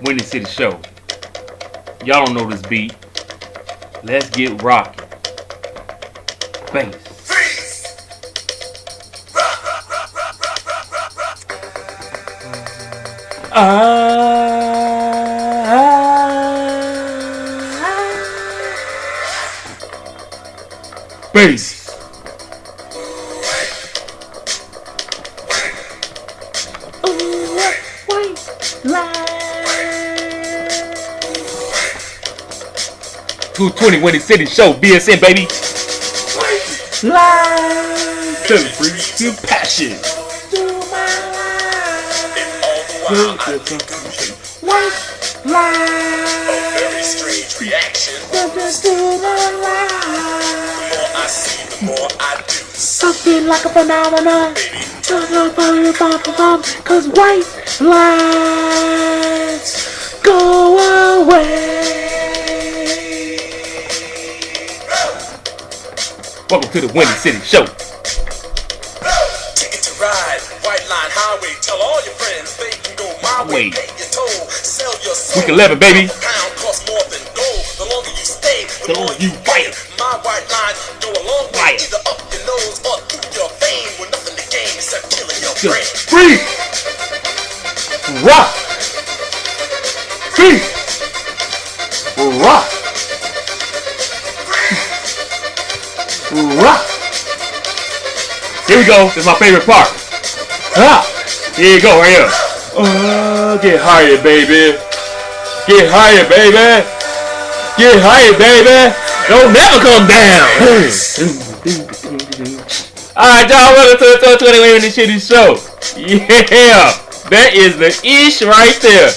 Windy City Show. Y'all don't know this beat. Let's get rocking. Bass. Bass. 220 Windy City Show, BSN baby. Live. Celebrate your passion. White light. A very strange reaction. The more I see, the more I do. Something like a phenomenon. Cause white lights go away. Welcome to the Windy City Show. Ticket to ride, White Line Highway. Tell all your friends they can go my way. Pay your toll, sell your soul. Week 11, baby. Pound costs more than gold. The longer you stay, the more you fight. My white line go a long way, either up your nose or through your vein. With nothing to gain except killing your brain. Free. Rock. Free. Rock. Rock. Here we go. This is my favorite part. Here you go, right here. Get higher, baby. Get higher, baby. Get higher, baby. Don't never come down. Alright, y'all. Welcome to the 220 Windy City Show. Yeah. That is the ish right there.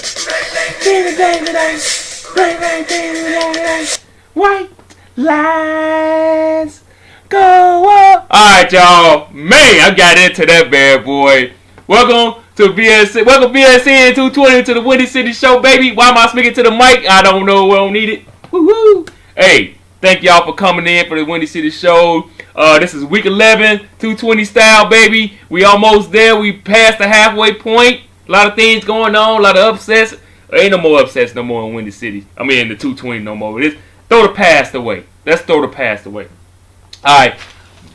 White lines. Go up. Alright, y'all. Man, I got into that bad boy. Welcome to BSN. Welcome BSN 220 to the Windy City Show, baby. Why am I speaking to the mic? I don't know. We don't need it. Woo-hoo. Hey, thank y'all for coming in for the Windy City Show. This is week 11, 220 style, baby. We almost there. We passed the halfway point. A lot of things going on. A lot of upsets. There ain't no more upsets no more in Windy City. I mean, in the 220 no more. Throw the past away. Let's throw the past away. Alright,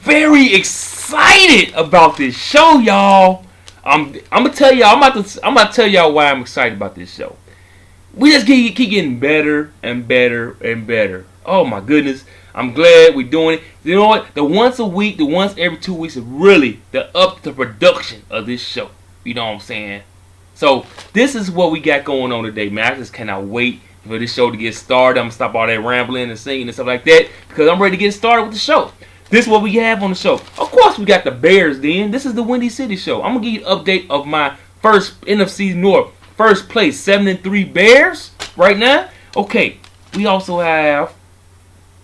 very excited about this show, y'all. I'm gonna tell y'all. I'm about to tell y'all why I'm excited about this show. We just keep getting better and better and better. Oh my goodness, I'm glad we're doing it. You know what? The once a week, the once every 2 weeks is really the up the production of this show. You know what I'm saying? So this is what we got going on today, man. I just cannot wait for this show to get started. I'm gonna stop all that rambling and singing and stuff like that because I'm ready to get started with the show. This is what we have on the show. Of course, we got the Bears then. This is the Windy City Show. I'm gonna give you an update of my first NFC North first place 7-3 Bears right now. Okay, we also have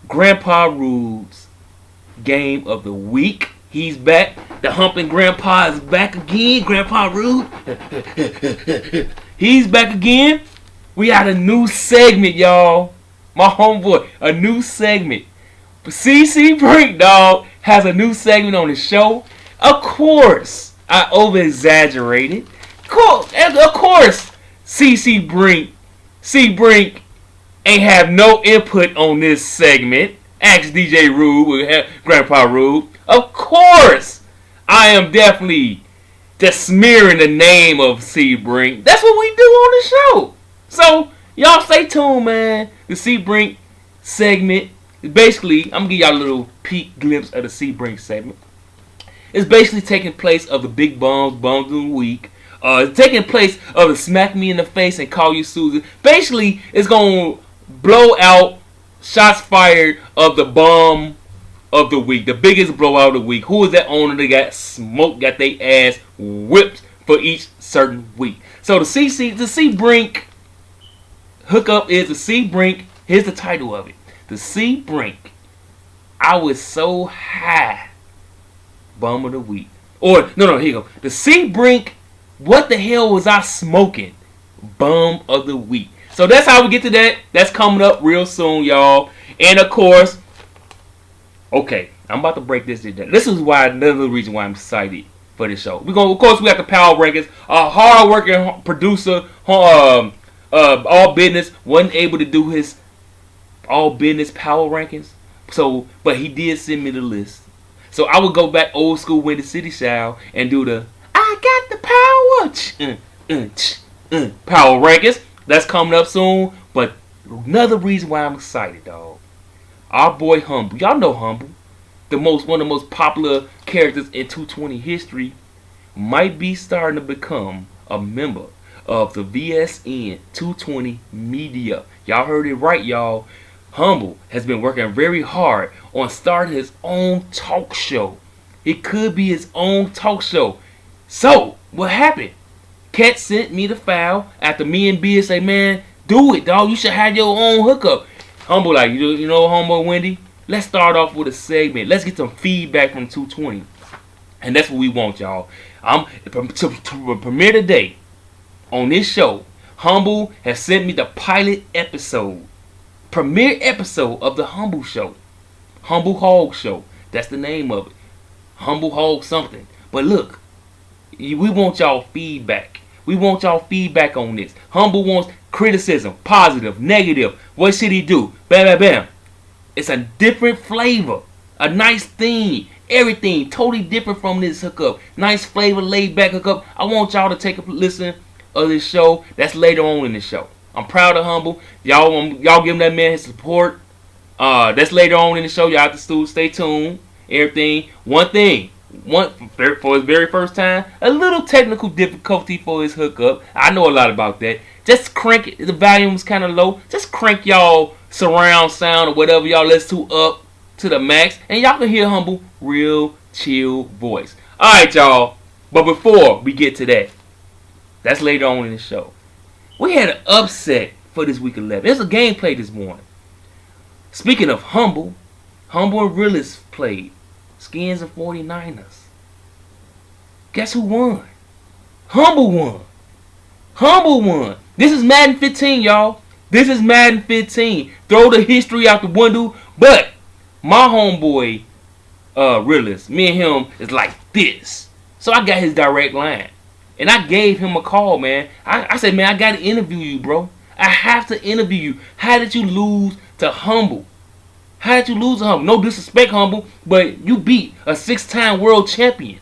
Grandpa Rude's game of the week. He's back. The humping grandpa is back again. Grandpa Rude. He's back again. We got a new segment, y'all. My homeboy, a new segment. CC Brink, dog, has a new segment on the show. Of course, I over-exaggerated. Of course, CC Brink ain't have no input on this segment. Ask DJ Rude, Grandpa Rude. Of course, I am definitely just smearing the name of C Brink. That's what we do on the show. So, y'all stay tuned, man. The C Brink segment. Basically, I'm going to give y'all a little peek glimpse of the C Brink segment. It's basically taking place of the big bums of the week. It's taking place of the smack me in the face and call you Susan. Basically, it's going to blow out shots fired of the bum of the week. The biggest blowout of the week. Who is that owner that got smoked, got their ass whipped for each certain week? So the C Brink hookup is the C Brink. Here's the title of it. The C Brink, I was so high, bum of the week. Or, no, here you go. The C Brink, what the hell was I smoking? Bum of the week. So that's how we get to that. That's coming up real soon, y'all. And of course, okay, I'm about to break this down. This is why another reason why I'm excited for this show. Of course, we got the Power Rankings. A hard-working producer, All Business wasn't able to do his All Business power rankings. So, but he did send me the list. So I would go back old school Windy City style and do the I got the power power rankings. That's coming up soon. But another reason why I'm excited, dog. Our boy Humble. Y'all know Humble. One of the most popular characters in 220 history might be starting to become a member of the VSN 220 media. Y'all heard it right, y'all. Humble has been working very hard on starting his own talk show. It could be his own talk show. So, what happened? Cat sent me the file after me and Bizzz say, man, do it, dog. You should have your own hookup. Humble like, you know, Humble Wendy? Let's start off with a segment. Let's get some feedback from 220. And that's what we want, y'all. To premiere today on this show, Humble has sent me the pilot episode. Premiere episode of the Humble Show. Humble Hog Show. That's the name of it. Humble Hog something. But look, we want y'all feedback. We want y'all feedback on this. Humble wants criticism, positive, negative. What should he do? Bam, bam, bam. It's a different flavor. A nice theme. Everything totally different from this hookup. Nice flavor, laid back hookup. I want y'all to take a listen of this show. That's later on in the show. I'm proud of Humble. Y'all give that man his support. That's later on in the show. Y'all have to stay tuned. Everything. One for his very first time, a little technical difficulty for his hookup. I know a lot about that. Just crank it. The volume's kind of low. Just crank y'all surround sound or whatever y'all listen to up to the max, and y'all can hear Humble real chill voice. All right, y'all. But before we get to that, that's later on in the show. We had an upset for this week 11. There's a gameplay this morning. Speaking of Humble and Realist played Skins and 49ers. Guess who won? Humble won. Humble won. This is Madden 15, y'all. This is Madden 15. Throw the history out the window. But my homeboy, Realist, me and him is like this. So I got his direct line. And I gave him a call, man. I said, man, I got to interview you, bro. I have to interview you. How did you lose to Humble? How did you lose to Humble? No disrespect, Humble, but you beat a 6-time world champion.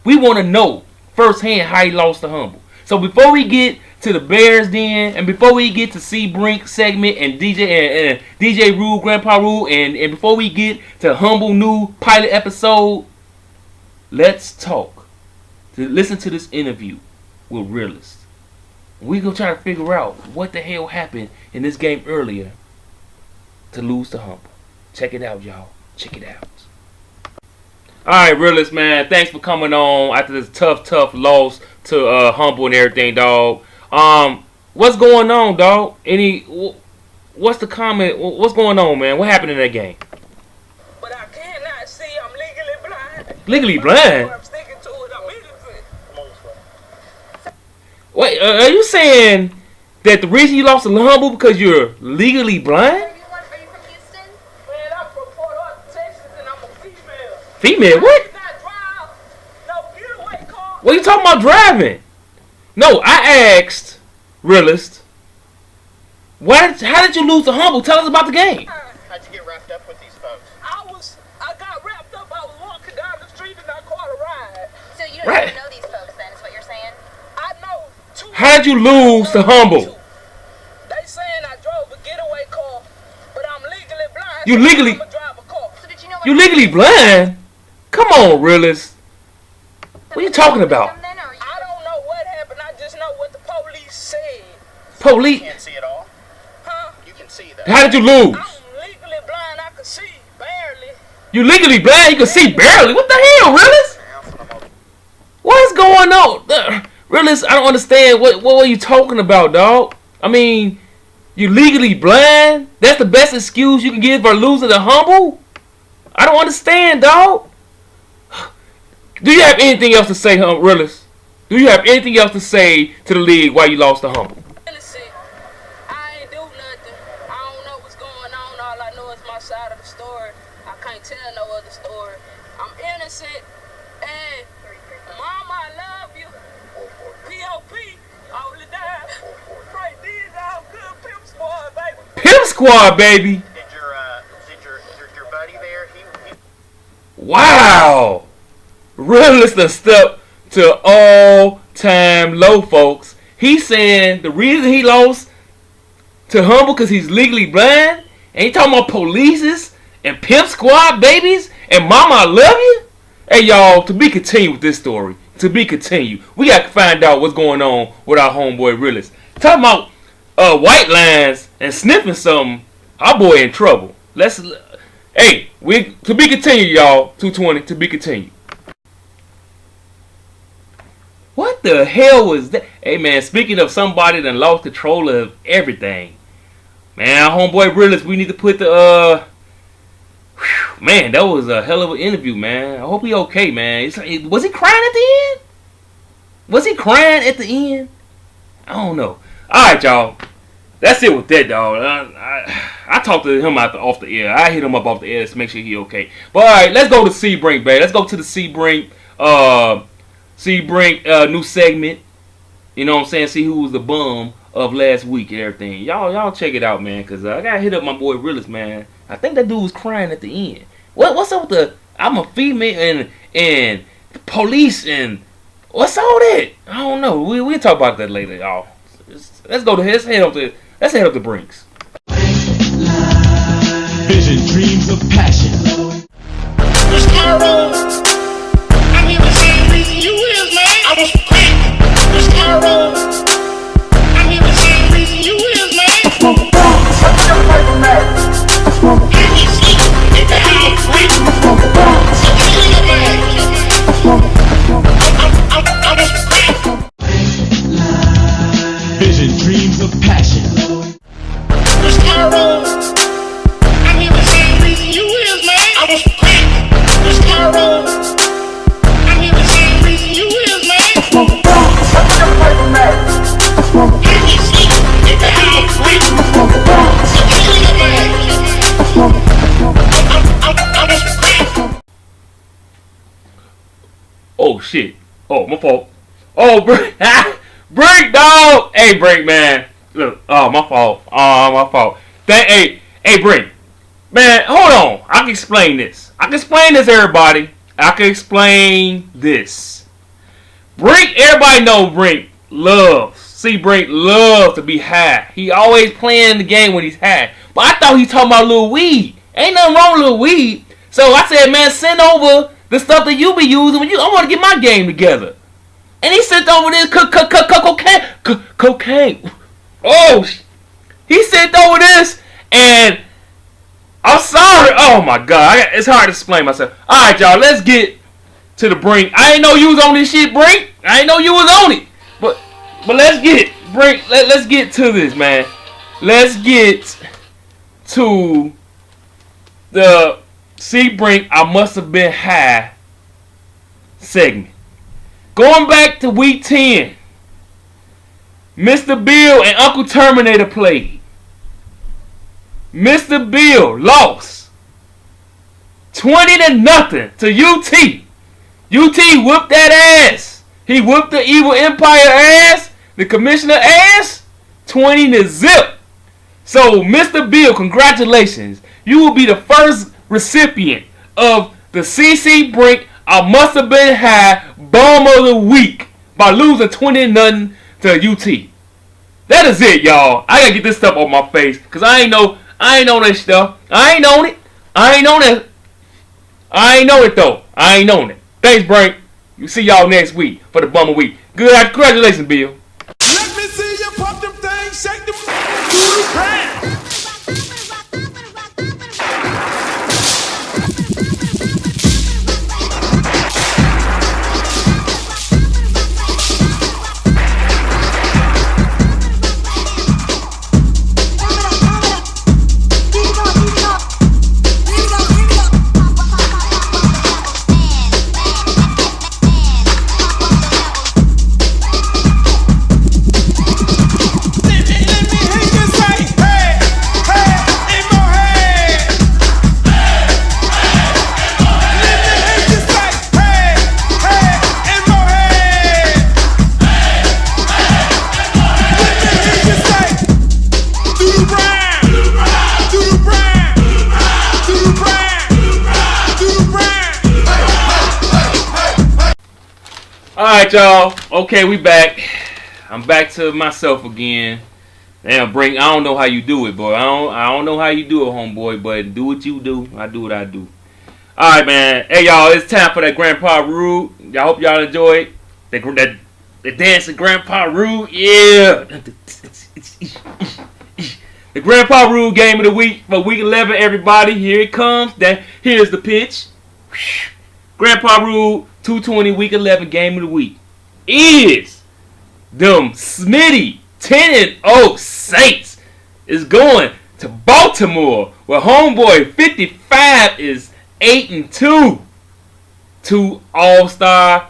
We want to know firsthand how he lost to Humble. So before we get to the Bears Den, and before we get to C Brink segment and DJ Rule, Grandpa Rule, and before we get to Humble new pilot episode, let's talk. Listen to this interview with Realist. We're going to try to figure out what the hell happened in this game earlier to lose to Humble. Check it out, y'all. Check it out. Alright, Realist, man. Thanks for coming on after this tough loss to Humble and everything, dog. What's going on, dog? What's the comment? What's going on, man? What happened in that game? But I cannot see. I'm legally blind. Legally blind? I'm sticking to it. I'm innocent. Wait, are you saying that the reason you lost to Humble because you're legally blind? Are you from Houston? Man, I'm from Port Arthur, Texas, and I'm a female. Female? What? I did not drive no getaway car. What are you talking about driving? No, I asked Realist. How did you lose to Humble? Tell us about the game. How'd you get wrapped up with these folks? I got wrapped up. I was walking down the street and I caught a ride. So you don't Right. even know these folks then, is what you're saying? I know two. How did you lose to Humble? They saying I drove a getaway car, but I'm legally blind. You so legally- I'ma drive a car. So did you know what You legally blind? Come on, Realist. What are you talking about? Then, or you- I don't know what happened. I just know what the police said. You Police. can't see at all? Huh? You can see though. How did you lose? I'm legally blind. I can see barely. You legally blind? You can see barely. What the hell, Realist? What's going on? Realist, I don't understand. What are you talking about, dog? I mean, you legally blind? That's the best excuse you can give for losing to Humble? I don't understand, dog. Do you have anything else to say, Realist? Do you have anything else to say to the league why you lost to Humble? Innocent. I ain't do nothing. I don't know what's going on. All I know is my side of the story. I can't tell no other story. I'm innocent. And Mama, I love you. P.O.P. All the time. Pray these out. Squad, baby. Did your buddy there? He Wow. Realist done step to all-time low, folks. He's saying the reason he lost to Humble because he's legally blind. And he talking about polices and Pimp Squad babies and Mama I Love You. Hey, y'all, to be continued with this story. To be continued. We got to find out what's going on with our homeboy Realist. Talking about white lines and sniffing something. Our boy in trouble. Hey, to be continued, y'all. 220, to be continued. What the hell was that? Hey, man, speaking of somebody that lost control of everything. Man, our homeboy Realist, we need to put the, man, that was a hell of an interview, man. I hope he okay, man. Was he crying at the end? Was he crying at the end? I don't know. Alright, y'all. That's it with that, dog. I talked to him off the air. I hit him up off the air to make sure he okay. But alright, let's go to C-Brink, baby. Let's go to the C-Brink, new segment. You know what I'm saying? See who was the bum of last week and everything. Y'all check it out, man, because I gotta hit up my boy Realist, man. I think that dude was crying at the end. What's up with the I'm a female and the police and what's all that? I don't know. We'll talk about that later, y'all. Let's head up the Brinks. Vision, dreams of passion. This Cairo, I'm here the same reason you is, man. I was cracked. This Cairo, I'm here the same reason you is, man. Vision, dreams of passion. This Cairo, I'm here the same reason you is, man. I was cracked. This Cairo, I'm here the same reason you is, man. Oh shit. Oh, my fault. Oh, Brink. Brink, dog. Hey, Brink, man. Look. Oh, my fault. Oh, my fault. Hey, Brink. Man, hold on. I can explain this. Everybody. I can explain this. Brink, everybody know Brink loves. See, Brink loves to be high. He always playing the game when he's high. But I thought he talking about little weed. Ain't nothing wrong with little weed. So I said, man, send over the stuff that you be using when I want to get my game together. And he sent over this cocaine. Oh, he sent over this, and I'm sorry. Oh my God, it's hard to explain myself. All right, y'all, let's get to the Brink. I ain't know you was on this shit, Brink. I ain't know you was on it. But let's get Brink. Let's get to this, man. Let's get to the C-Brink. I must have been high segment. Going back to week 10, Mr. Bill and Uncle Terminator played. Mr. Bill lost 20-0 to UT. UT whooped that ass. He whooped the Evil Empire ass, the Commissioner ass, 20-0. So, Mr. Bill, congratulations. You will be the first recipient of the CC Brink I Must Have Been High Bum of the Week by losing 20-0 to UT. That is it, y'all. I gotta get this stuff off my face, cause I ain't know that stuff. I ain't known it. I ain't know it though. I ain't known it. Thanks, Brink. We'll see y'all next week for the Bum of the Week. Good, congratulations, Bill. Let me see you pump them things, shake them, do the brand. Let me hear you say, Alright, y'all. Okay, we back. I'm back to myself again. Damn, Brink, I don't know how you do it, boy. I don't know how you do it, homeboy, but do what you do. I do what I do. Alright, man. Hey, y'all, it's time for that Grandpa Rude. Y'all hope y'all enjoy it. The dance of Grandpa Rude, yeah. The Grandpa Rude game of the week for week 11, everybody. Here it comes. Here's the pitch. Grandpa Rude 220 week 11 game of the week is them Smitty 10-0 Saints is going to Baltimore, where homeboy 55 is 8-2. Two All-Star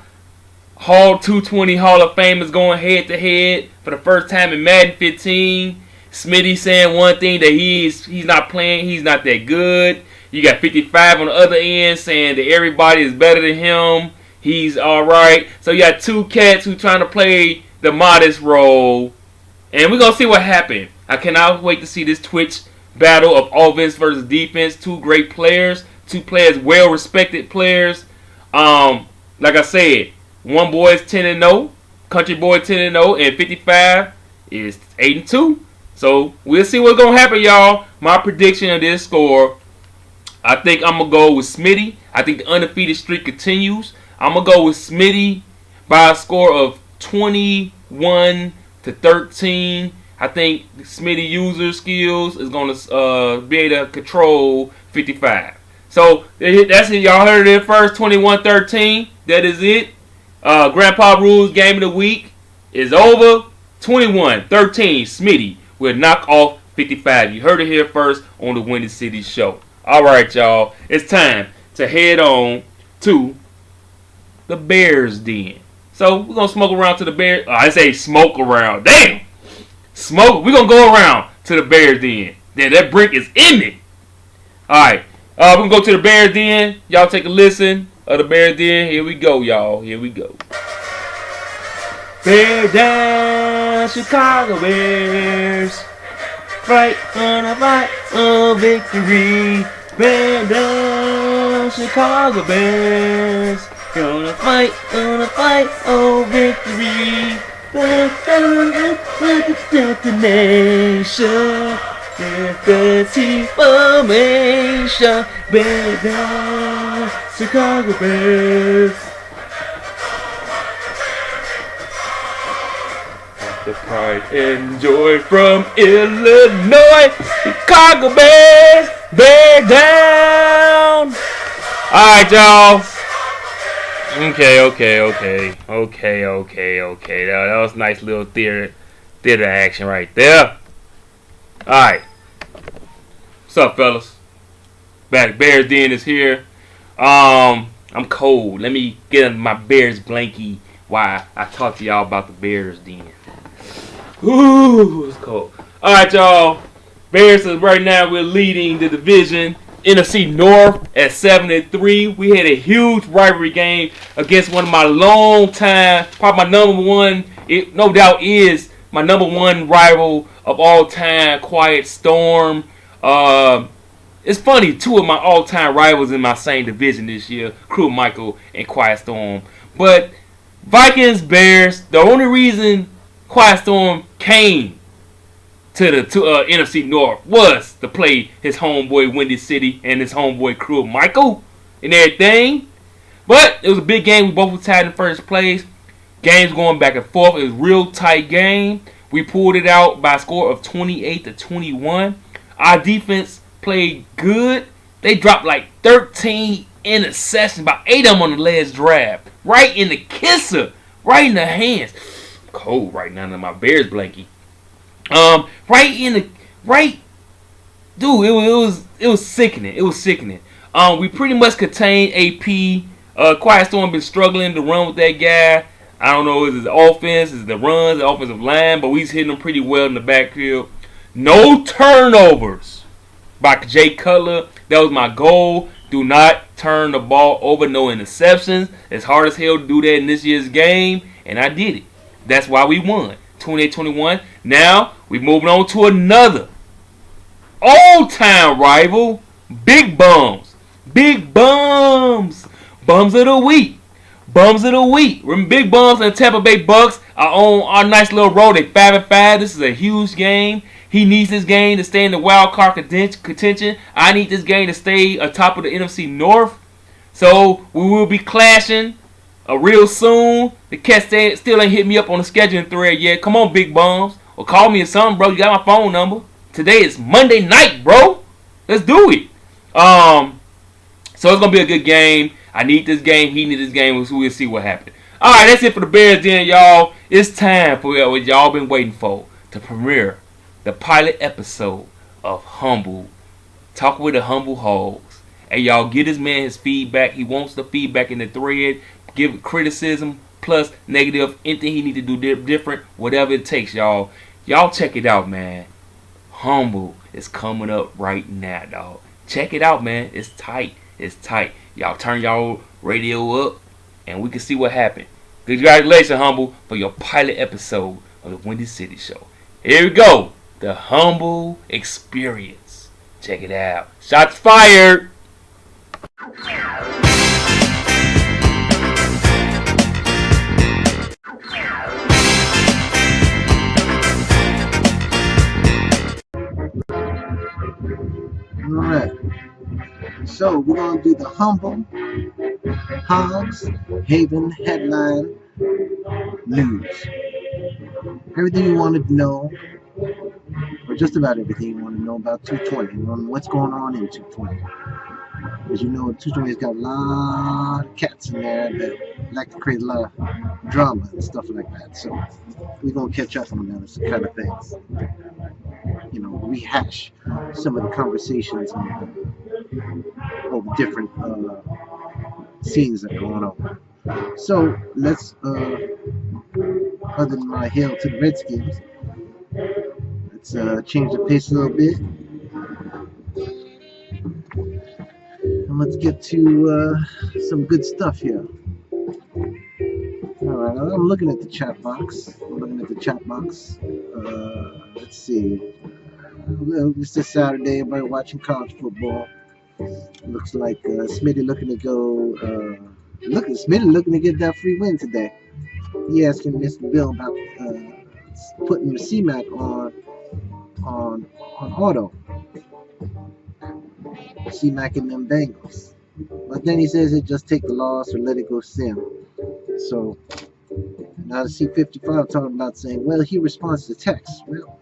Hall 220 Hall of Famers going head to head for the first time in Madden 15. Smitty saying one thing that he's not playing, he's not that good. You got 55 on the other end saying that everybody is better than him. He's alright. So you got two cats who trying to play the modest role. And we're going to see what happened. I cannot wait to see this Twitch battle of offense versus defense. Two great players. Two players, well-respected players. Like I said, one boy is 10-0. Country boy 10-0. And 55 is 8-2. So we'll see what's going to happen, y'all. My prediction of this score, I think I'm going to go with Smitty. I think the undefeated streak continues. I'm going to go with Smitty by a score of 21-13. I think Smitty user skills is going to be able to control 55. So that's it. Y'all heard it first, 21-13. That is it. Grandpa Rules game of the week is over. 21-13. Smitty will knock off 55. You heard it here first on the Windy City Show. All right, y'all. It's time to head on to the Bears Den. So we're gonna smoke around to the Bears. I say smoke around. Damn, smoke. We're gonna go around to the Bears Den. Then that Brink is in me. All right. We're gonna go to the Bears Den. Y'all take a listen of the Bears Den. Here we go, y'all. Here we go. Bear down, Chicago Bears. Fight on a fight of victory. Bear down, Chicago Bears. Gonna fight on a fight of victory. Destination. Defensive formation. Bear down, Chicago Bears. The pride and joy from Illinois. Chicago Bears, bear down. Alright, y'all. Okay. That was a nice little theater action right there. Alright. What's up, fellas? Back. Bears Den is here. I'm cold. Let me get in my Bears blankie while I talk to y'all about the Bears Den. Ooh, it's cold. Alright, y'all. Bears, right now we're leading the division. NFC North at 7-3. We had a huge rivalry game against one of my probably my number one, it no doubt is my number one rival of all time, Quiet Storm. It's funny, two of my all-time rivals in my same division this year, Crew Michael and Quiet Storm. But Vikings, Bears, the only reason Quiet Storm came to the NFC North was to play his homeboy Windy City and his homeboy Crew Michael and everything. But it was a big game. We both were tied in first place. Games going back and forth. It was a real tight game. We pulled it out by a score of 28-21. Our defense played good. They dropped like 13 interceptions, about 8 of them on the last drive. Right in the kisser. Right in the hands. Cold right now in my Bears blankie. Dude, it was sickening. It was sickening. We pretty much contained AP. Quiet Storm been struggling to run with that guy. I don't know, is it the offense, is it the runs, the offensive line, but we's hitting them pretty well in the backfield. No turnovers by Jay Cutler. That was my goal. Do not turn the ball over, no interceptions. It's hard as hell to do that in this year's game, and I did it. That's why we won. 28-21. Now, we're moving on to another old-time rival, Big Bums. Big Bums. Bums of the week. Bums of the week. Remember, Big Bums and Tampa Bay Bucks are on our nice little road. They 5-5. This is a huge game. He needs this game to stay in the wild card contention. I need this game to stay atop of the NFC North. So we will be clashing real soon. The cat still ain't hit me up on the scheduling thread yet. Come on, Big Bums. Or call me or something, bro. You got my phone number. Today is Monday night, bro. Let's do it. So it's going to be a good game. I need this game. He needs this game. So we'll see what happens. All right, that's it for the Bears then, y'all. It's time for what y'all been waiting for to premiere the pilot episode of Humble. Talk with the Humble Hogs. And y'all get this man his feedback. He wants the feedback in the thread. Give criticism plus negative. Anything he need to do different. Whatever it takes, y'all. Y'all check it out, man. Humble is coming up right now, dog. Check it out, man. It's tight. It's tight. Y'all turn y'all radio up and we can see what happened. Congratulations, Humble, for your pilot episode of the Windy City Show. Here we go. The Humble Experience. Check it out. Shots fired. Alright, so we're going to do the Humble Hogs Haven headline news. Everything you wanted to know, or just about everything you want to know about 220, what's going on in 220. As you know, 220's got a lot of cats in there that like to create a lot of drama and stuff like that. So we're going to catch up on those kind of things. You know, rehash some of the conversations over different scenes that are going on. So let's, other than my hail to the Redskins, let's change the pace a little bit. And let's get to some good stuff here. Alright, I'm looking at the chat box. Let's see. It's this Saturday, everybody watching college football. Looks like Smitty looking to go. Smitty looking to get that free win today. He asking Mr. Bill about putting the C-Mac on auto. C-Mac and them Bengals. But then he says it just take the loss or let it go sim. So now the C55 talking about saying, well, he responds to text. Well,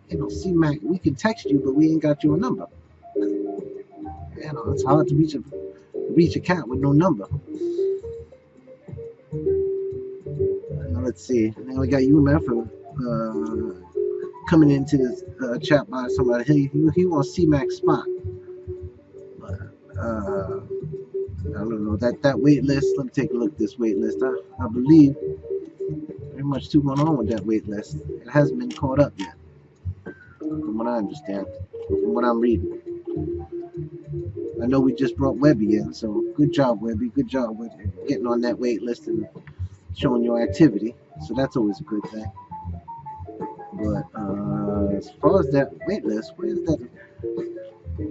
you know, C-Mac, we can text you, but we ain't got your number. You know, it's hard to reach a cat with no number. Now let's see. Now we got UMF coming into this chat by somebody. He wants C-Mac's spot. But I don't know that wait list. Let me take a look at this wait list. I believe very much too going on with that wait list. It hasn't been caught up yet, from what I understand, from what I'm reading. I know we just brought Webby in, so good job, Webby. Good job with getting on that wait list and showing your activity. So that's always a good thing. But as far as that wait list, where is that? I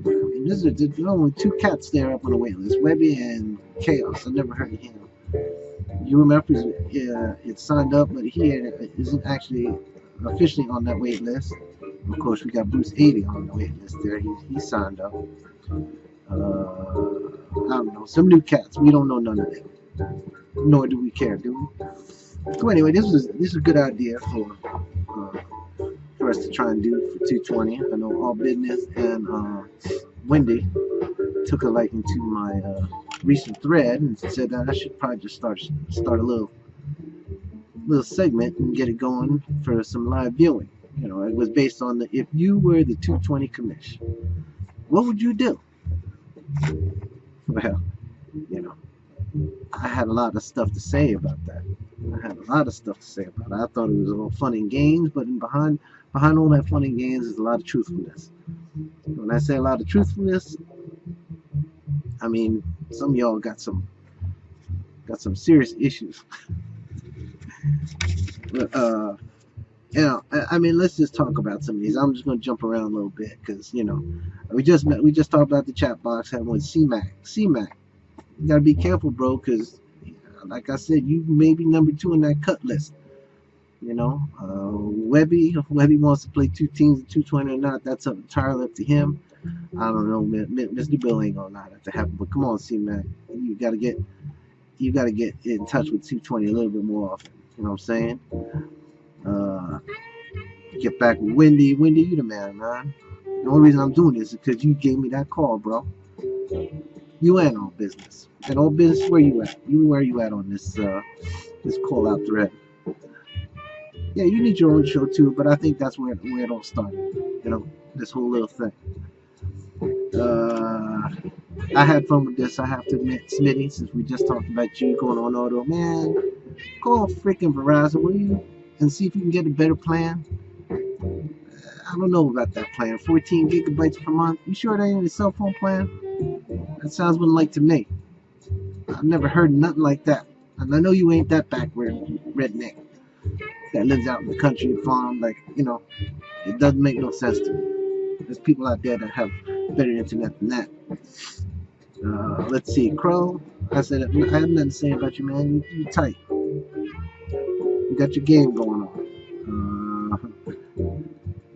mean, there's only two cats there up on the wait list, Webby and Chaos. I never heard of him. You remember it's signed up, but he isn't actually officially on that wait list. Of course, we got Bruce 80 on the wait list there. He signed up. I don't know, some new cats. We don't know none of them, nor do we care, do we? So anyway, this is a good idea for us to try and do for 220. I know All Business and Wendy took a liking to my recent thread and said that I should probably just start a little segment and get it going for some live viewing. You know, it was based on the, if you were the 220 commish, what would you do? Well, you know, I had a lot of stuff to say about that. I thought it was all fun and games, but behind all that fun and games is a lot of truthfulness. When I say a lot of truthfulness, I mean some of y'all got some serious issues. But you know, I mean, let's just talk about some of these. I'm just going to jump around a little bit because, you know, we just talked about the chat box having with C-Mac. C-Mac, you got to be careful, bro, because like I said, you may be number 2 in that cut list. You know, Webby, if Webby wants to play 2 teams at 220 or not, that's entirely up to him. I don't know, Mr. Bill ain't gonna allow that to happen. But come on, C-Mac, you gotta get in touch with 220 a little bit more often. You know what I'm saying? Get back with Wendy. Wendy, you the man. The only reason I'm doing this is because you gave me that call, bro. You and All Business. And All Business, where you at? Where you at on this call out thread? Yeah, you need your own show too, but I think that's where it all started. You know, this whole little thing. I had fun with this, I have to admit, Smitty, since we just talked about you going on auto. Man, call freaking Verizon, will you? And see if you can get a better plan. I don't know about that plan. 14 gigabytes per month. You sure that ain't a cell phone plan? That sounds one like to me. I've never heard nothing like that. And I know you ain't that backward redneck that lives out in the country and farm. Like, you know, it doesn't make no sense to me. There's people out there that have better internet than that. Let's see, Crow. I said, I have nothing to say about you, man. You tight. You got your game going on.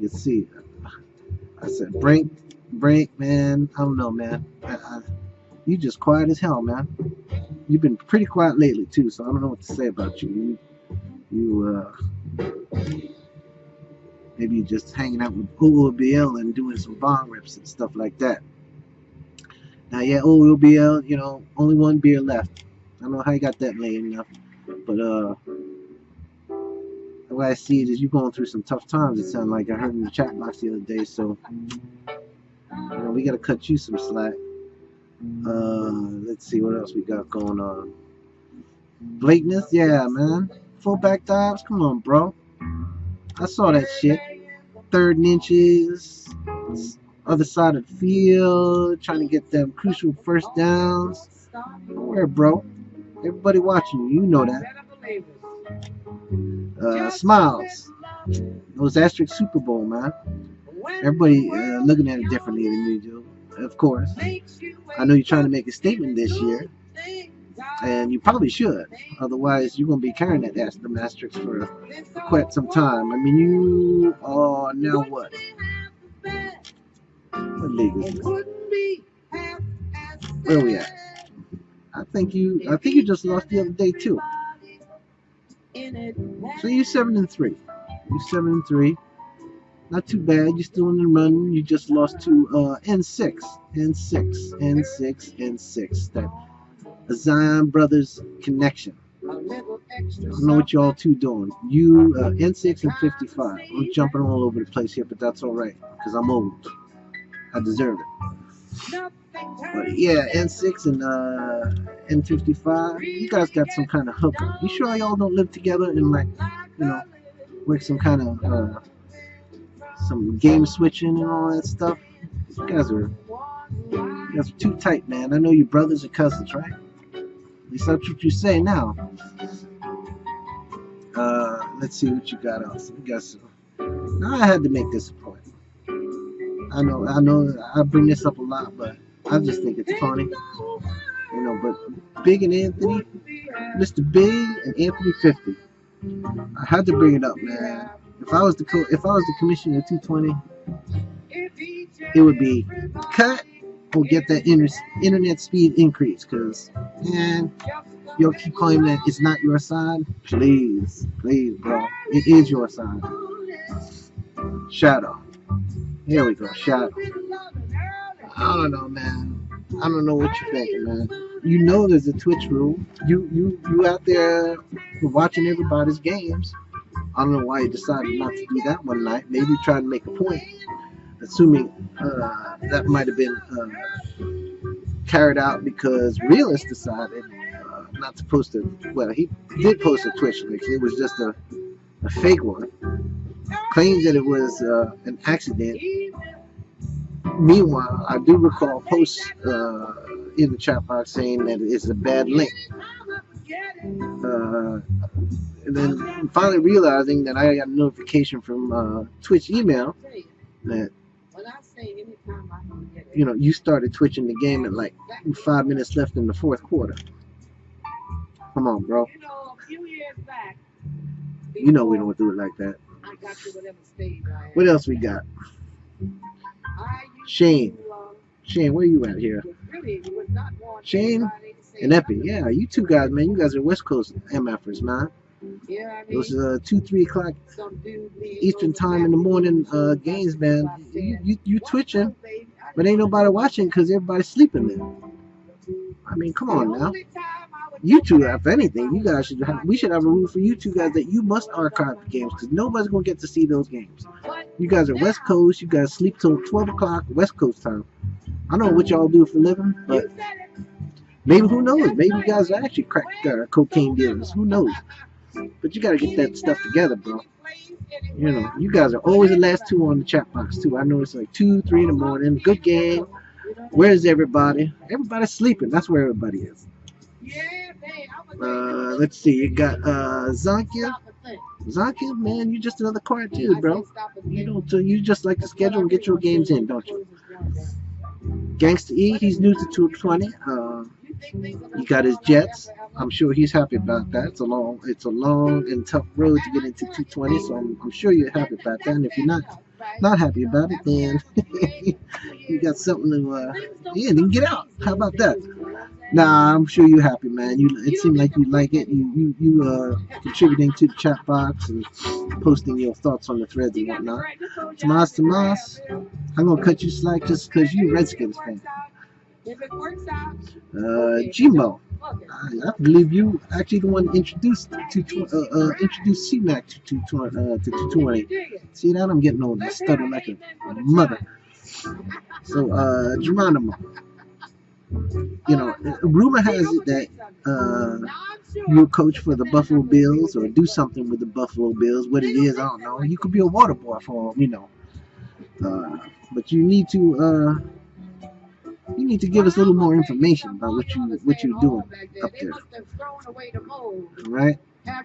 Let's see. I said, Brink, man. I don't know, man. You just quiet as hell, man. You've been pretty quiet lately too, so I don't know what to say about you. Maybe you're just hanging out with OOBL and doing some bong rips and stuff like that. Now, yeah, OOBL, you know, only one beer left. I don't know how you got that late enough, but the way I see it is you going through some tough times. It sounded like I heard in the chat box the other day. So, you know, we got to cut you some slack. Let's see what else we got going on. Blakeness, yeah, man. Fullback dives, come on, bro. I saw that shit. 3rd and inches, other side of the field, trying to get them crucial first downs. Where, bro? Everybody watching you, you know that. Smiles. Those asterisk Super Bowl, man. Everybody looking at it differently than you do, of course. I know you're trying to make a statement this year, and you probably should. Otherwise, you're going to be carrying that asterisk for quite some time. I mean, you are now what? What league is this? Where are we at? I think you just lost the other day too. So you're 7-3. You're 7-3. Not too bad. You're still in the run. You just lost to N6. That Zion Brothers connection. I don't know what y'all two doing. You N6 and 55. I'm jumping all over the place here, but that's all right because I'm old. I deserve it. But yeah, N6 and N55. You guys got some kind of hookup. You sure y'all don't live together and like, you know, work some kind of some game switching and all that stuff? You guys are too tight, man. I know you brothers and cousins, right? At least that's what you say now. Let's see what you got else. We got some. Now I had to make this a point. I know I bring this up a lot, but I just think it's funny. You know, but Big and Anthony, Mr. Big and Anthony 50. I had to bring it up, man. If I was the commissioner of 220, it would be cut or get that internet speed increase, because, man, you'll keep claiming that it's not your side. Please, bro. It is your side. Shadow. Here we go, Shadow. I don't know, man. I don't know what you're thinking, man. You know there's a Twitch rule. You out there watching everybody's games. I don't know why you decided not to do that one night. Maybe you tried to make a point, assuming that might have been carried out because Realist decided not to post it. Well, he did post a Twitch link. It was just a fake one. Claimed that it was an accident. Meanwhile, I do recall posts in the chat box saying that it's a bad link. And then finally realizing that I got a notification from Twitch email that, you know, you started twitching the game at like 5 minutes left in the 4th quarter. Come on, bro. You know, a few years back. You know we don't do it like that. I got to whatever stage I am. What else we got? I used Shane. to, Shane, where you at here? really would not want Shane anybody to say and Epi. nothing. Yeah, you two guys, man. You guys are West Coast MFers, man. Yeah, I Those mean, 2-3 o'clock some dude leaves Eastern over time in the morning back games, man. You "What's twitching, up, baby?" I but ain't nobody watching because everybody's sleeping there. I mean, come on now. You two, if anything, you guys should have. We should have a rule for you two guys that you must archive the games because nobody's gonna get to see those games. You guys are West Coast. You guys sleep till 12 o'clock West Coast time. I don't know what y'all do for a living, but maybe who knows? Maybe you guys are actually crack cocaine dealers. Who knows? But you gotta get that stuff together, bro. You know, you guys are always the last two on the chat box too. I know it's like 2, 3 in the morning. Good game. Where's everybody? Everybody's sleeping. That's where everybody is. Let's see. You got Zankia. Zankia, man, you just another card too, bro. You just like to schedule and get your games in, don't you? Gangsta E, he's new to 220. He got his Jets. I'm sure he's happy about that. It's a long and tough road to get into 220, so I'm sure you're happy about that. And if you're not happy about it, then you got something to then get out. How about that? Nah, I'm sure you're happy, man. It seemed like you like it. You contributing to the chat box and posting your thoughts on the threads and whatnot. Tomas, I'm gonna cut you slack just because you Redskins fan. Jimbo, I believe you actually the one introduced C-Mac to 220. See that? I'm getting old. I stutter like a mother. So Geronimo, you know, rumor has it that you're a coach for the Buffalo Bills or do something with the Buffalo Bills. What it is, I don't know. You could be a water boy for all we know. But you need to give us a little more information about what you're doing up there. All right. Now,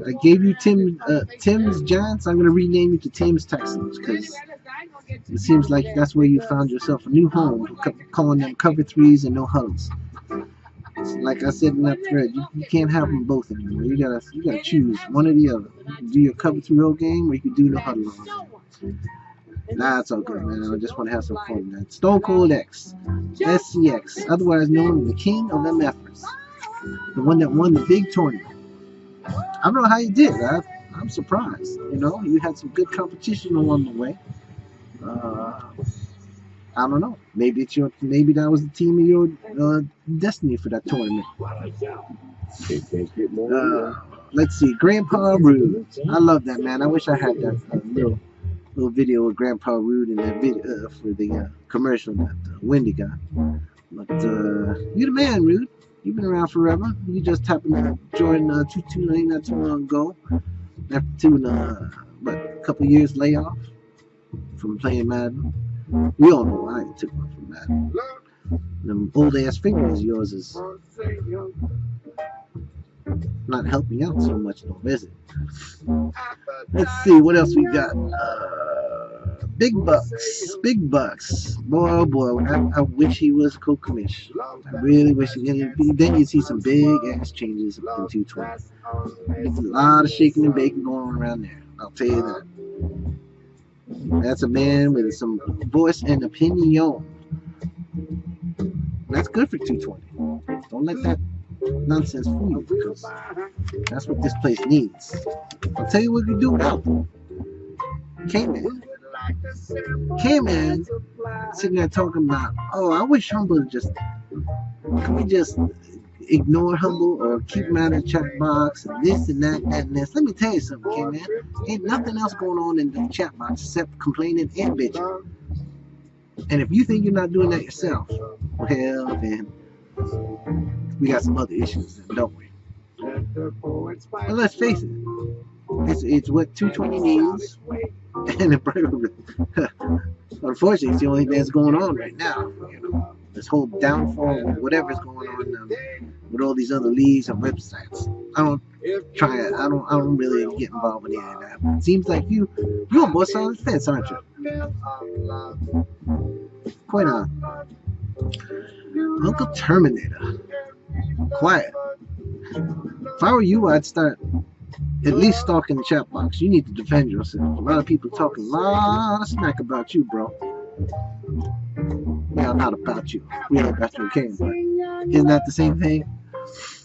I gave you Tim's Giants. I'm gonna rename you to Tim's Texans because it seems like that's where you found yourself a new home, calling them cover threes and no huddles. Like I said in that thread, you can't have them both anymore. You gotta choose one or the other. You can do your cover 3-0 game, or you can do the huddle game. Nah, it's all good, man. I just want to have some fun, man. Stone Cold X, SCX, otherwise known as the King of MFers, the one that won the big tournament. I don't know how you did. I'm surprised. You know, you had some good competition along the way. I don't know. Maybe that was the team of your destiny for that tournament. Let's see, Grandpa Rude. I love that, man. I wish I had that little video with Grandpa Rude in that video for the commercial that Wendy got. But you the man, Rude. You've been around forever. You just happened to join 229 not too long ago after a couple years layoff from playing Madden. We all know why you took one from Madden. Them old ass fingers of yours is not helping out so much, though, is it? Let's see what else we got. Big bucks. Boy, oh boy, I wish he was co-commish. I really wish he did. Then you see some big ass changes in 220. There's a lot of shaking and baking going on around there. I'll tell you that. That's a man with some voice and opinion. That's good for 220. Don't let that nonsense fool you because that's what this place needs. I'll tell you what we do without them. K-Man, sitting there talking about, oh, I wish Humble can we just ignore Humble or keep him out of the chat box and this and that and this. Let me tell you something, K-Man. Ain't nothing else going on in the chat box except complaining and bitching. And if you think you're not doing that yourself, well, then we got some other issues, then, don't we? But let's face it, it's what 220 needs. And unfortunately, it's the only thing that's going on right now. You know, this whole downfall of whatever's going on with all these other leagues and websites. I don't really get involved in any of that. It seems like you're on both sides of the fence, aren't you? Quite on. Uncle Terminator. quiet. If I were you, I'd start at least stalking the chat box. You need to defend yourself. A lot of people talking a lot of smack about you, bro. Well, not about you. We ain't about you, okay, but isn't that the same thing?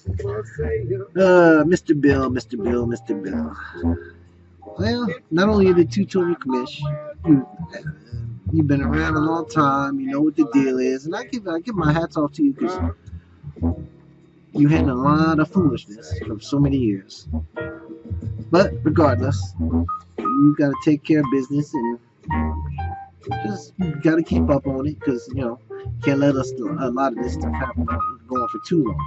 Mr. Bill, Mr. Bill, Mr. Bill. Well, not only are the 220 commish, you've been around a long time, you know what the deal is, and I give my hats off to you because you had a lot of foolishness for so many years. But regardless, you got to take care of business and just got to keep up on it because, you know, can't let a lot of this stuff happen going for too long.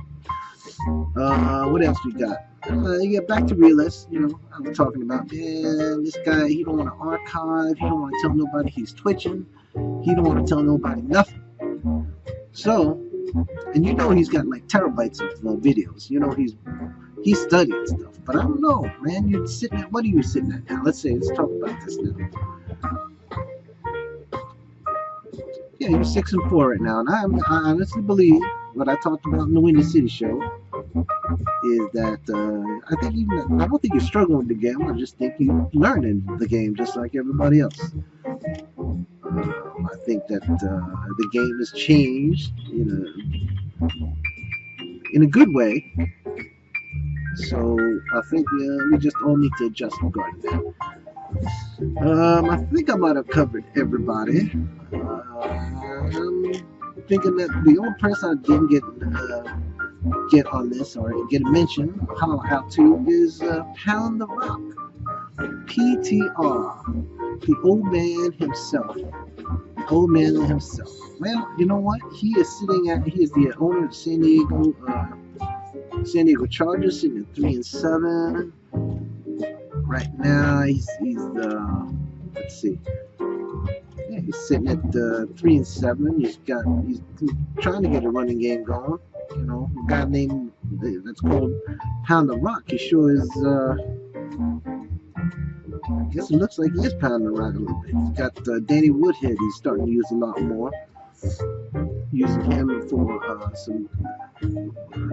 What else we got? Yeah, back to realist. You know, I was talking about, man, this guy, he don't want to archive. He don't want to tell nobody he's twitching. He don't want to tell nobody nothing. So, and you know he's got like terabytes of videos. You know he's studying stuff. But I don't know, man. You're sitting at, what are you sitting at now? Let's talk about this now. Yeah, you're 6-4 right now, and I honestly believe what I talked about in the Windy City show is that I don't think you're struggling with the game. I just think you're learning the game just like everybody else. I think that the game has changed in a good way. So I think we just all need to adjust regarding that. I think I might have covered everybody. I'm thinking that the only person I didn't get on this or get a mention how to is Pound the Rock, PTR, the old man himself. Well, you know what? He is the owner of San Diego Chargers, sitting at 3-7. Right now, he's let's see. Yeah, he's sitting at 3-7. He's trying to get a running game going. You know, a guy named that's called Pound the Rock. He sure is. I guess it looks like he is pounding the rock a little bit. He's got Danny Woodhead. He's starting to use a lot more. Using him for some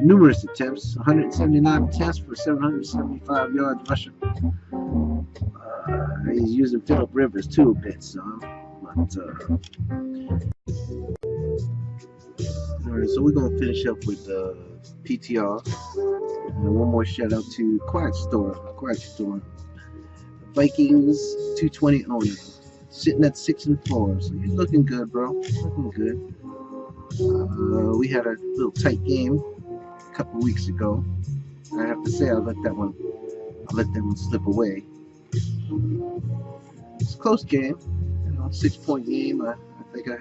numerous attempts. 179 attempts for 775 yards rushing. He's using Phillip Rivers too a bit, so. But, alright, so we're gonna finish up with PTR. And one more shout out to Quiet Store. Vikings 220 owner, sitting at 6-4. So he's looking good, bro. Looking good. We had a little tight game a couple weeks ago. I have to say I let that one slip away. It's a close game, 6-point game. I think I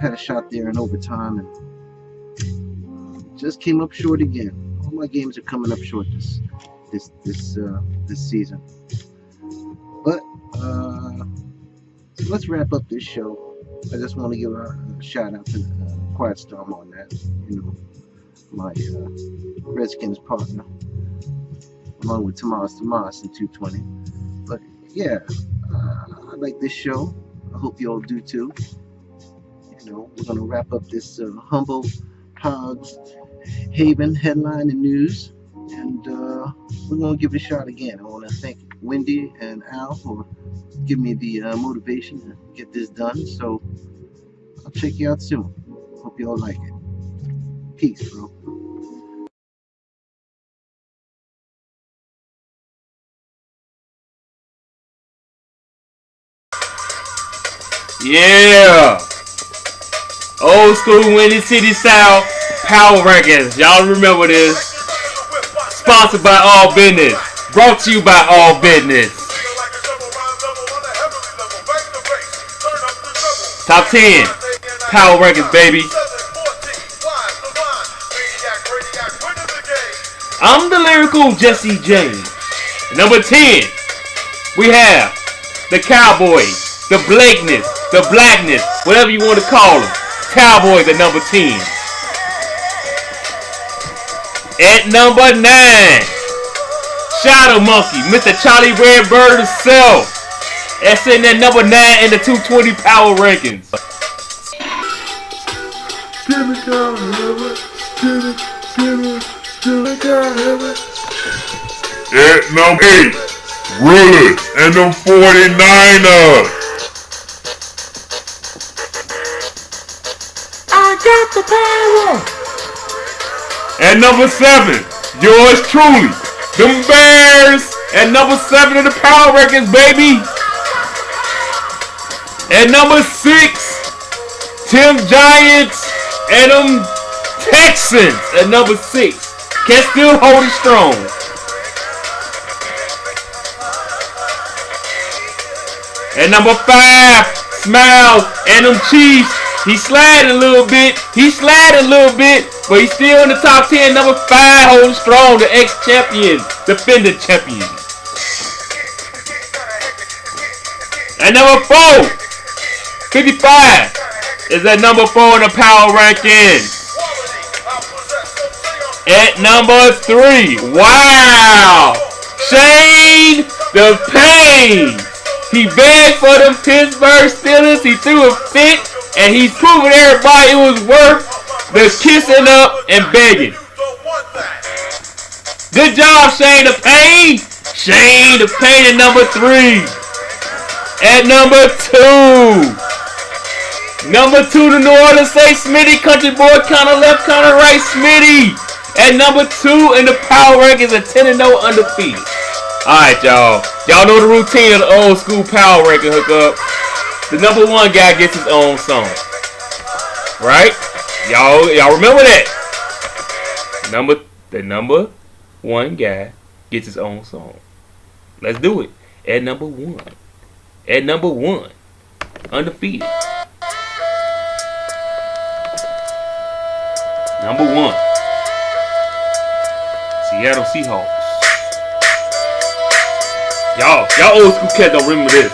had a shot there in overtime and just came up short again. All my games are coming up short this season. But so let's wrap up this show. I just want to give a shout out to Quiet Storm on that. You know, my Redskins partner, along with Tomas in 220. But yeah, I like this show. I hope you all do too. You know, we're gonna wrap up this humble Hogs Haven headline and news, and we're gonna give it a shot again. I want to thank Wendy and Al for giving me the motivation to get this done. So I'll check you out soon. Hope you all like it. Peace, bro. Yeah! Old school Windy City South Power Rankings. Y'all remember this. Sponsored by All Business. Brought to you by All Business. Top 10 Power Rankings, baby. I'm the lyrical Jesse James. Number 10, we have the Cowboys, the Blakeness, the Blackness, whatever you want to call them. Cowboys at number 10. At number 9, Shadow Monkey, Mr. Charlie Redbird himself. That's sitting at number 9 in the 220 Power Rankings. At number 8, Rulers and them 49ers. I got the power. At number 7, yours truly, them Bears. At number 7 of the Power Rankings, baby. At number 6, Tim Giants and them Texans. At number 6, can still hold it strong. At number 5, Smiles and them Chiefs. He sliding a little bit. But he's still in the top 10. Number 5, holding strong. The ex-champion, defending champion. At number 4, 55 is at number 4 in the power rankings. At number 3, wow, Shane the Pain. He begged for them Pittsburgh Steelers. He threw a fit, and he's proving everybody it was worth the kissing up and begging. Good job, Shane the Pain. Shane the Pain at number 3. At number 2, the New Orleans say Smitty, country boy, kinda left, kinda right, Smitty. At number 2 in the power rankings, a 10-0 undefeated. Alright, y'all. Y'all know the routine of the old school power ranking hookup. The number 1 guy gets his own song. Right? Y'all remember that? The number 1 guy gets his own song. Let's do it. At number 1. Undefeated. Number 1. Seattle Seahawks. Y'all old school cats don't remember this.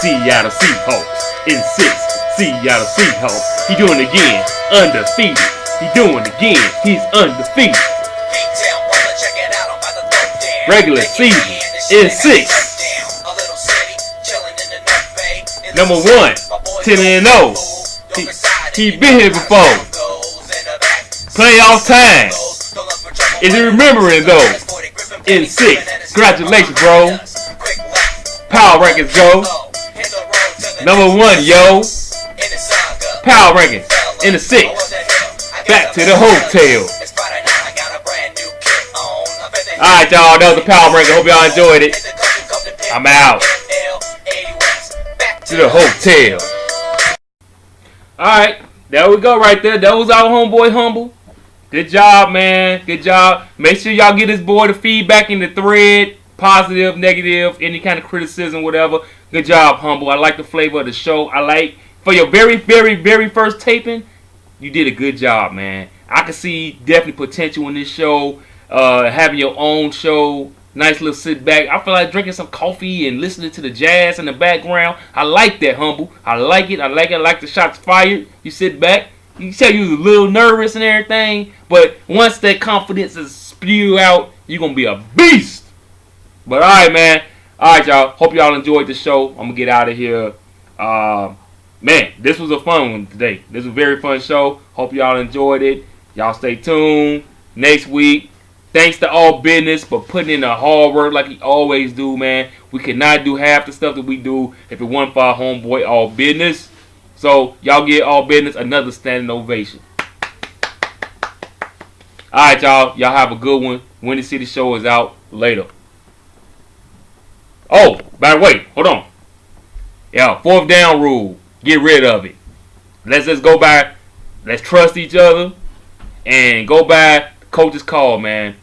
Seattle Seahawks in 6. Seattle Seahawks. He doing it again. Undefeated. He doing it again. He's undefeated. Regular season in 6. Number 1, 10-0. He been here before. Playoff time. Is he remembering though? In 6. Congratulations, bro. Power rankings, go. Number 1, yo. Power rankings in the 6. Back to the hotel. Alright, y'all. That was the power ranking. Hope y'all enjoyed it. I'm out. To the hotel. Alright. There we go right there. That was our homeboy Humble. Good job, man. Good job. Make sure y'all get this boy the feedback in the thread. Positive, negative, any kind of criticism, whatever. Good job, Humble. I like the flavor of the show. I like, for your very, very, very first taping, you did a good job, man. I can see definitely potential in this show. Having your own show. Nice little sit back. I feel like drinking some coffee and listening to the jazz in the background. I like that, Humble. I like it. I like the shots fired. You sit back. You can tell you was a little nervous and everything. But once that confidence is spewed out, you're going to be a beast. But alright, man. Alright, y'all. Hope y'all enjoyed the show. I'm going to get out of here. Man, this was a fun one today. This was a very fun show. Hope y'all enjoyed it. Y'all stay tuned. Next week. Thanks to All Business for putting in the hard work like he always do, man. We could not do half the stuff that we do if it wasn't for our homeboy All Business. So, y'all give All Business another standing ovation. Alright, y'all. Y'all have a good one. Windy City Show is out. Later. Oh, by the way, hold on. Yeah, 4th down rule. Get rid of it. Let's just go by. Let's trust each other. And go by coach's call, man.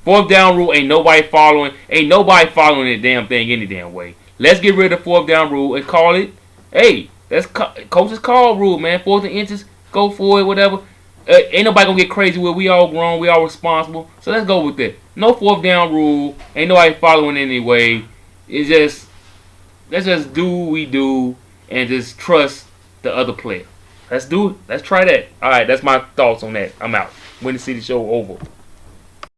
4th down rule ain't nobody following the damn thing any damn way. Let's get rid of 4th down rule and call it, hey, that's coach's call rule, man. 4th and inches, go for it, whatever. Ain't nobody gonna get crazy with it. We all grown, we all responsible. So let's go with that. No 4th down rule. Ain't nobody following anyway. It's just, let's just do what we do and just trust the other player. Let's do it. Let's try that. All right, that's my thoughts on that. I'm out. Windy City Show over.